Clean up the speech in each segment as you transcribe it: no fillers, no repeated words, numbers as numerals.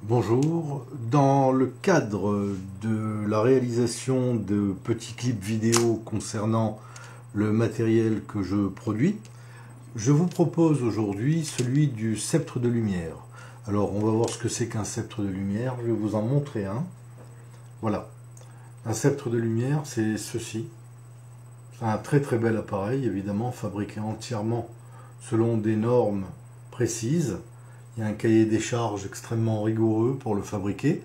Bonjour, dans le cadre de la réalisation de petits clips vidéo concernant le matériel que je produis, je vous propose aujourd'hui celui du sceptre de lumière. Alors on va voir ce que c'est qu'un sceptre de lumière, je vais vous en montrer un. Voilà, un sceptre de lumière c'est ceci. C'est un très très bel appareil, évidemment fabriqué entièrement selon des normes précises. Il y a un cahier des charges extrêmement rigoureux pour le fabriquer.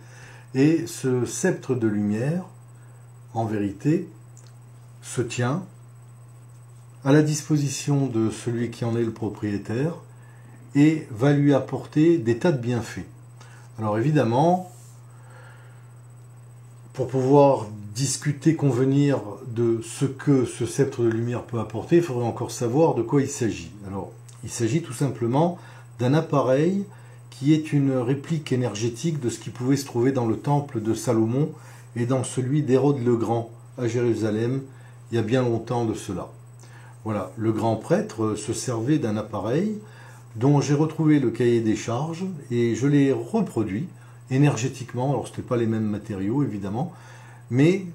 Et ce sceptre de lumière, en vérité, se tient à la disposition de celui qui en est le propriétaire et va lui apporter des tas de bienfaits. Alors évidemment, pour pouvoir discuter, convenir de ce que ce sceptre de lumière peut apporter, il faudrait encore savoir de quoi il s'agit. Alors, il s'agit tout simplement d'un appareil qui est une réplique énergétique de ce qui pouvait se trouver dans le temple de Salomon et dans celui d'Hérode le Grand à Jérusalem, il y a bien longtemps de cela. Voilà, le grand prêtre se servait d'un appareil dont j'ai retrouvé le cahier des charges et je l'ai reproduit énergétiquement. Alors ce n'était pas les mêmes matériaux évidemment, mais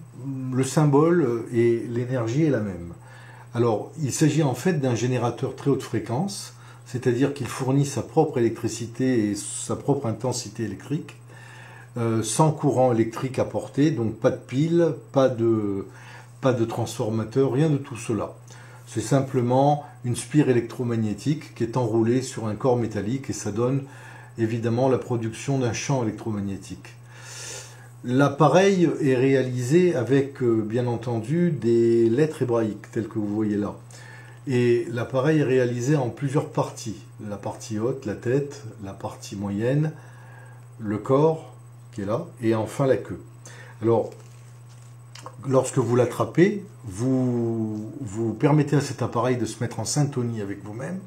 le symbole et l'énergie est la même. Alors il s'agit en fait d'un générateur très haute fréquence, c'est-à-dire qu'il fournit sa propre électricité et sa propre intensité électrique, sans courant électrique apporté, donc pas de pile, pas de transformateur, rien de tout cela. C'est simplement une spire électromagnétique qui est enroulée sur un corps métallique et ça donne évidemment la production d'un champ électromagnétique. L'appareil est réalisé avec bien entendu des lettres hébraïques telles que vous voyez là. Et l'appareil est réalisé en plusieurs parties. La partie haute, la tête, la partie moyenne, le corps qui est là et enfin la queue. Alors, lorsque vous l'attrapez, vous permettez à cet appareil de se mettre en syntonie avec vous-même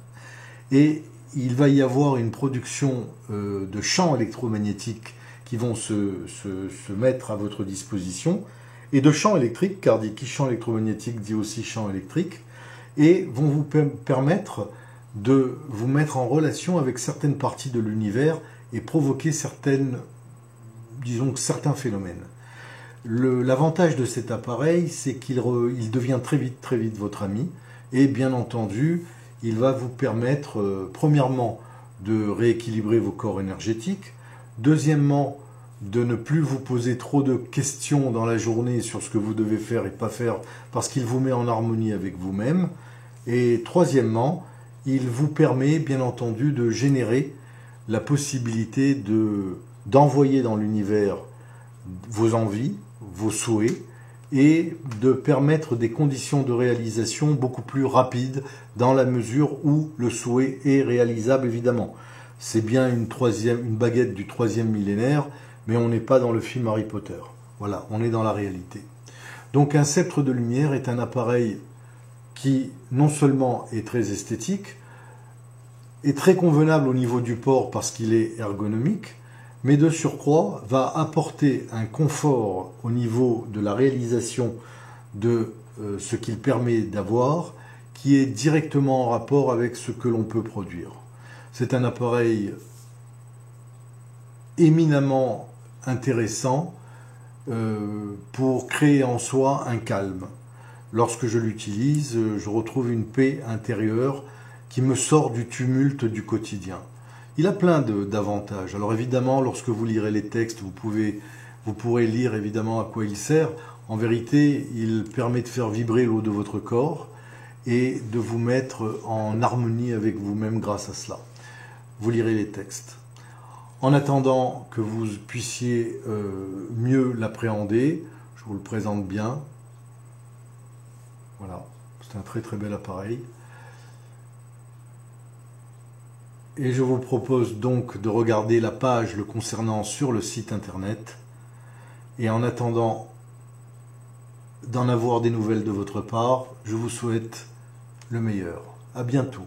et il va y avoir une production de champs électromagnétiques qui vont se mettre à votre disposition et de champs électriques, car qui champ électromagnétique dit aussi champ électrique, et vont vous permettre de vous mettre en relation avec certaines parties de l'univers et provoquer certains phénomènes. L'avantage de cet appareil, c'est qu'il devient très vite votre ami, et bien entendu, il va vous permettre, premièrement, de rééquilibrer vos corps énergétiques, deuxièmement, de ne plus vous poser trop de questions dans la journée sur ce que vous devez faire et pas faire, parce qu'il vous met en harmonie avec vous-même, et troisièmement, il vous permet, bien entendu, de générer la possibilité d'envoyer dans l'univers vos envies, vos souhaits, et de permettre des conditions de réalisation beaucoup plus rapides dans la mesure où le souhait est réalisable, évidemment. C'est bien une baguette du 3e millénaire, mais on n'est pas dans le film Harry Potter. Voilà, on est dans la réalité. Donc un sceptre de lumière est un appareil qui non seulement est très esthétique, est très convenable au niveau du port parce qu'il est ergonomique, mais de surcroît va apporter un confort au niveau de la réalisation de ce qu'il permet d'avoir, qui est directement en rapport avec ce que l'on peut produire. C'est un appareil éminemment intéressant pour créer en soi un calme. Lorsque je l'utilise, je retrouve une paix intérieure qui me sort du tumulte du quotidien. Il a plein d'avantages. Alors évidemment, lorsque vous lirez les textes, vous pourrez lire évidemment à quoi il sert. En vérité, il permet de faire vibrer l'eau de votre corps et de vous mettre en harmonie avec vous-même grâce à cela. Vous lirez les textes. En attendant que vous puissiez mieux l'appréhender, je vous le présente bien. Voilà, c'est un très très bel appareil. Et je vous propose donc de regarder la page le concernant sur le site internet. Et en attendant d'en avoir des nouvelles de votre part, je vous souhaite le meilleur. À bientôt.